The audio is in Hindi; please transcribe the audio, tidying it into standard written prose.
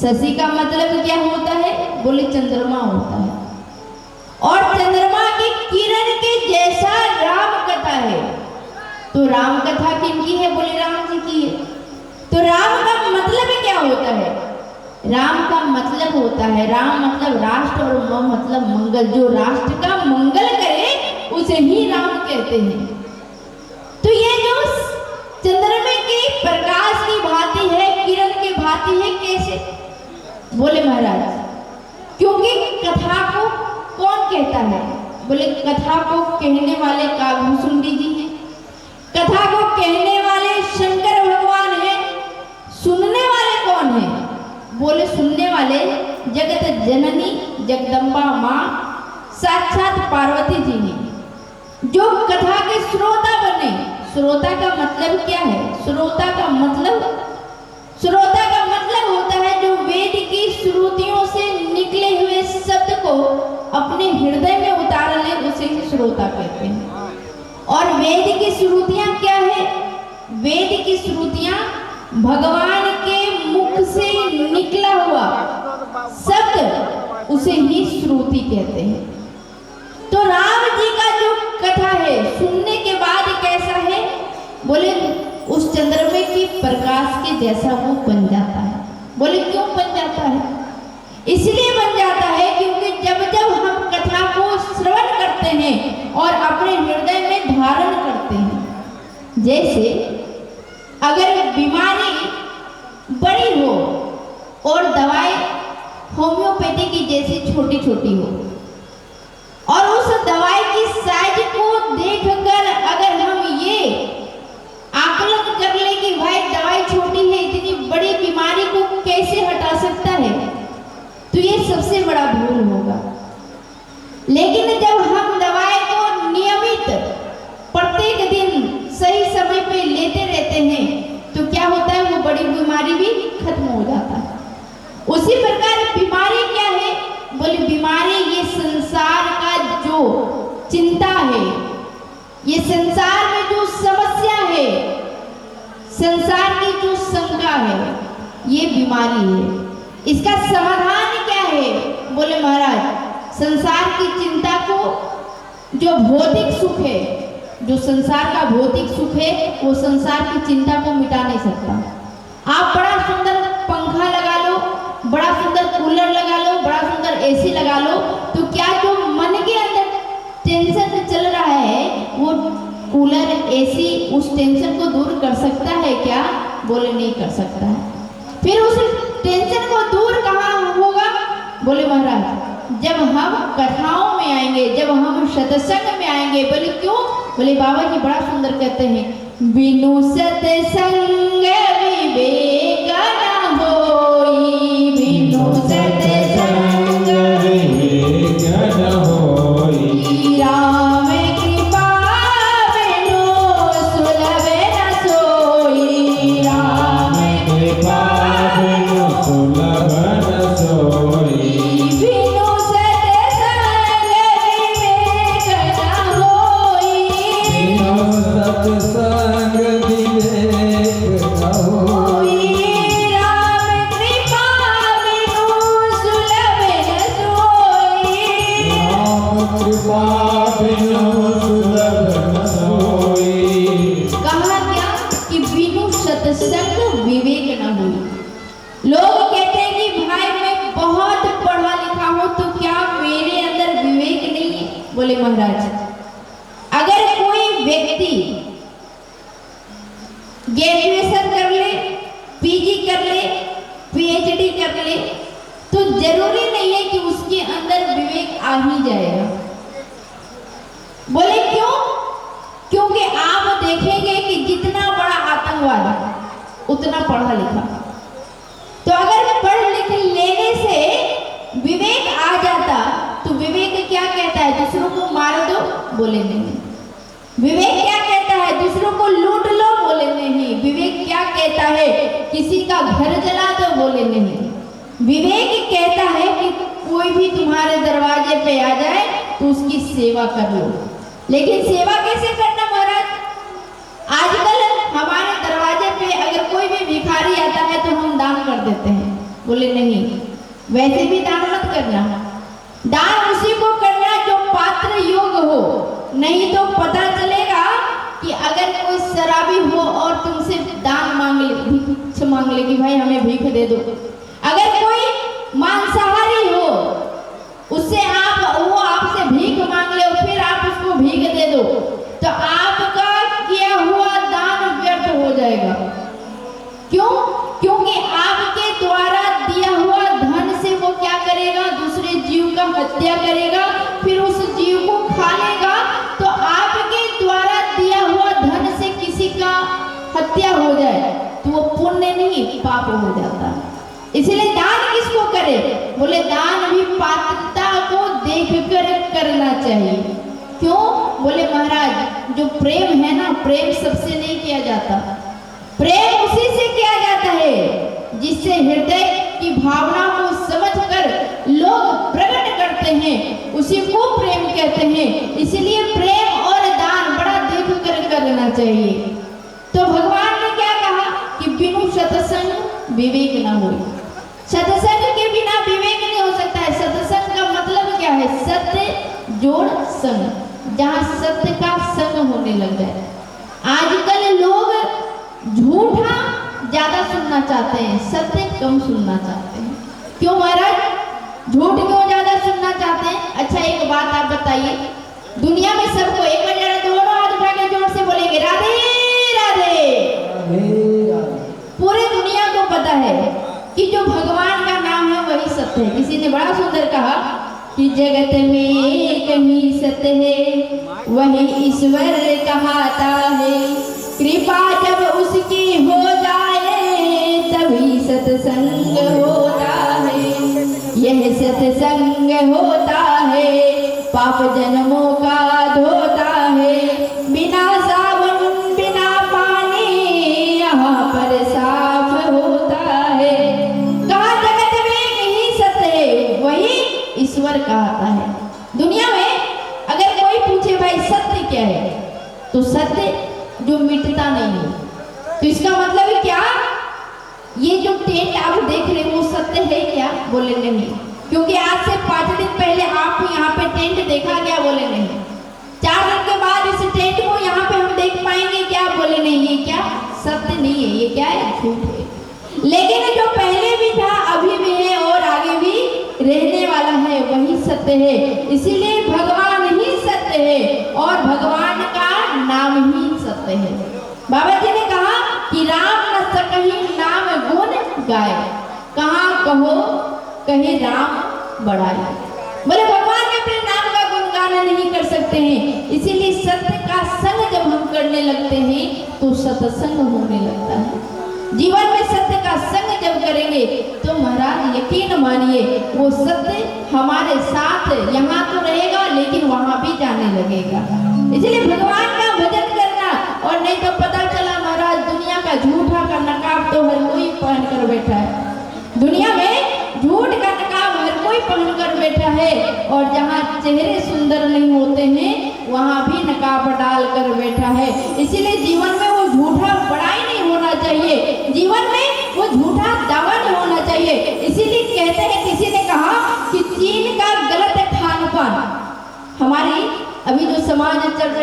शशि का मतलब क्या होता है? बोले चंद्रमा होता है। और चंद्रमा की किरण के जैसा राम कथा है। तो राम कथा किनकी है? बोले राम जी की है। तो राम का मतलब क्या होता है? राम का मतलब होता है, राम मतलब राष्ट्र और म मतलब मंगल। जो राष्ट्र का मंगल करे उसे ही राम कहते हैं। तो ये जो चंद्रमा के प्रकाश की भांति है, किरण की भांति है, कैसे? बोले महाराज क्योंकि कथा को कौन कहता है? बोले कथा को कहने वाले काभूसुंडी जी हैं, कथा को कहने वाले शंकर भगवान हैं। सुनने वाले कौन है? बोले सुनने वाले जगत जननी जगदम्बा माँ साक्षात पार्वती जी हैं। जो कथा के श्रोता बने, श्रोता का मतलब क्या है? श्रोता का मतलब होता है जो वेद की श्रुतियों से निकले हुए शब्द को अपने हृदय में उतार ले, उसे श्रोता कहते हैं। और वेद की श्रुतियां क्या है? वेद की श्रुतियां भगवान के मुख से निकला हुआ शब्द, उसे ही श्रुति कहते हैं। तो राम जी का जो कथा है सुनने के बाद कैसा है? बोले उस चंद्रमा की प्रकाश के जैसा वो बन जाता है। बोले क्यों बन जाता है? इसलिए बन जाता है क्योंकि जब जब हम कथा को श्रवण करते हैं और अपने हृदय में धारण करते हैं, जैसे अगर बीमारी बड़ी हो और दवाई होम्योपैथी की जैसी छोटी छोटी हो, और उस दवाई की साइज को देखकर अगर हम ये आकलन कर ले कि भाई दवाई छोटी है, इतनी बड़ी बीमारी को कैसे हटा सकता है, तो ये सबसे बड़ा भूल होगा। लेकिन जब हम दवाई को नियमित प्रत्येक दिन सही समय पे लेते रहते हैं तो क्या होता है? वो बड़ी बीमारी भी खत्म हो जाता है। उसी प्रकार बीमारी क्या है? बोले बीमारी ये संसार का जो चिंता है, ये संसार में जो समस्या है, संसार की जो शंका है, ये बीमारी है। इसका समाधान क्या है? बोले महाराज संसार की चिंता को, जो भौतिक सुख है, जो संसार का भौतिक सुख है, वो संसार की चिंता को मिटा नहीं सकता। आप बड़ा सुंदर पंखा लगा लो, बड़ा सुंदर कूलर लगा लो, बड़ा सुंदर एसी लगा लो, तो क्या जो मन के अंदर टेंशन चल रहा है वो कूलर एसी उस टेंशन को दूर कर सकता है क्या? बोले नहीं कर सकता है। फिर उस टेंशन को दूर कहाँ होगा? बोले महाराज जब हम कथाओं में आएंगे, जब हम सत्संग में आएंगे। बोले क्यों? बोले बाबा जी बड़ा सुंदर कहते हैं, बिनु सत्संग विवेक न होई, बिनु सत्संग विवेक न होई, राम कृपा बिनु सुलभ न सोई, राम कृपा बिनु सुलभ न सोई, बिनु सत्संग विवेक न होई, बिनु सत्संग विवेक न होई, राम कृपा बिनु सुलभ न सोई, राम कृपा बिनु सुलभ न सोई। कहा क्या कि बिनु सत्संग विवेक न होई। लोग कहते हैं कि भाई मैं बहुत पढ़ा लिखा हूं तो क्या मेरे अंदर विवेक नहीं है? बोले महाराज अगर कोई व्यक्ति ग्रेजुएशन कर ले, पीजी कर ले, पीएचडी कर ले, तो जरूरी नहीं है कि उसके अंदर विवेक आ ही जाएगा। बोले क्यों? क्योंकि आप देखेंगे कि जितना बड़ा आतंकवाद उतना पढ़ा लिखा। तो अगर पढ़ लिख लेने से विवेक आ जाता तो विवेक क्या कहता है? दूसरों को मार दो, बोले नहीं। विवेक क्या कहता है? दूसरों को लूट लो, बोले नहीं। विवेक क्या कहता है? किसी का घर जला दो, बोले नहीं। विवेक कहता है कि कोई भी तुम्हारे दरवाजे पे आ जाए तो उसकी सेवा कर लो। लेकिन सेवा कैसे करना महाराज? आजकल हमारे दरवाजे पे अगर कोई भी भिखारी आता है तो हम दान कर देते हैं। बोले नहीं, वैसे भी दान मत करना, दान उसी को करना जो पात्र योग्य हो, नहीं तो पता चलेगा कि अगर कोई शराबी हो और तुमसे दान मांग ले, भिक्षा मांग ले कि भाई हमें भीख दे दो, अगर कोई मांसाहारी हो उससे वो आपसे भीख मांग ले और फिर आप उसको भीख दे दो, तो आपका किया हुआ दान व्यर्थ हो जाएगा। क्यों? क्योंकि आपके द्वारा दिया हुआ धन से वो क्या करेगा, दूसरे जीव का हत्या करेगा, फिर उस जीव को खा लेगा, तो आपके द्वारा दिया हुआ धन से किसी का हत्या हो जाए तो वो पुण्य नहीं पाप हो जाता। इसलिए दान किसको करे? बोले दान भी पात्रता को देखकर करना चाहिए। क्यों? बोले महाराज जो प्रेम है ना, प्रेम सबसे नहीं किया जाता, प्रेम उसी से किया जाता है जिससे हृदय की भावना को समझकर लोग प्रकट करते हैं, उसी को प्रेम कहते हैं। इसलिए प्रेम और दान बड़ा देख कर करना चाहिए। तो भगवान ने क्या कहा कि बिनु सत्संग विवेक न हो, सत्संग के बिना विवेक नहीं हो सकता है। सत्संग का मतलब क्या है? सत्य जोड़ संग, जहाँ सत्य का संग होने लग जाए। आजकल लोग झूठा ज्यादा सुनना चाहते हैं, सत्य कम सुनना चाहते हैं। क्यों महाराज? झूठ क्यों ज्यादा सुनना चाहते हैं? अच्छा एक बात आप बताइए, दुनिया में सबको एक बार दोनों हाथ उठा के जोर से बोलेंगे राधे राधे, पूरे दुनिया को पता है कि जो भगवान का नाम है वही सत्य है। किसी ने बड़ा सुंदर कहा कि जगत में कहीं सत्य है वही ईश्वर कहाता है, कृपा जब उसकी हो जाए तभी सत्संग होता है, यह सत्संग होता है पाप जन्मों का धोता है, बिना साबुन बिना पानी यहाँ पर साफ होता है। कहा जगत में कहीं सत्य है वही ईश्वर कहता है। दुनिया में अगर कोई पूछे भाई सत्य क्या है, तो सत्य जो मिटता नहीं है, तो इसका मतलब है क्या? ये जो टेंट आप देख रहे हो वो सत्य है क्या? बोले नहीं, क्योंकि आज से 5 दिन पहले आपको यहाँ पे टेंट देखा क्या? बोले नहीं। 4 दिन के बाद इस टेंट को यहाँ पे हम देख पाएंगे क्या? बोले नहीं। ये क्या? सत्य नहीं है, ये क्या है? झूठ है। लेकिन जो पहले भी था अभी भी है और आगे भी रहने वाला है वही सत्य है। इसीलिए भगवान ही सत्य है और भगवान का नाम ही सत्य है। बाबा जी ने कहा कि राम न सकहि नाम गुण गाय, कहाँ कहो कहे राम बड़ाई। बोले भगवान के अपने नाम का गुणगान नहीं कर सकते हैं। इसीलिए सत्य का संग जब हम करने लगते हैं तो सत्संग होने लगता है। जीवन में सत्य का संग जब करेंगे तो महाराज यकीन मानिए वो सत्य हमारे साथ यहाँ तो रहेगा लेकिन वहाँ भी जाने लगेगा। इसलिए भगवान का भजन करना, और नहीं तो पता चला महाराज दुनिया का झूठा का नकाब तो हर कोई पहन कर बैठा है। दुनिया में झूठ का नकाब हर कोई पहन कर बैठा है, और जहाँ चेहरे सुंदर नहीं होते हैं वहाँ भी नकाब डाल कर बैठा है। इसीलिए जीवन में वो झूठा बड़ाई नहीं होना चाहिए, जीवन में वो झूठा दावा नहीं होना चाहिए। इसीलिए कहते हैं, किसी ने कहा कि चीन का गलत खान पान, हमारी अभी जो समाज चल रही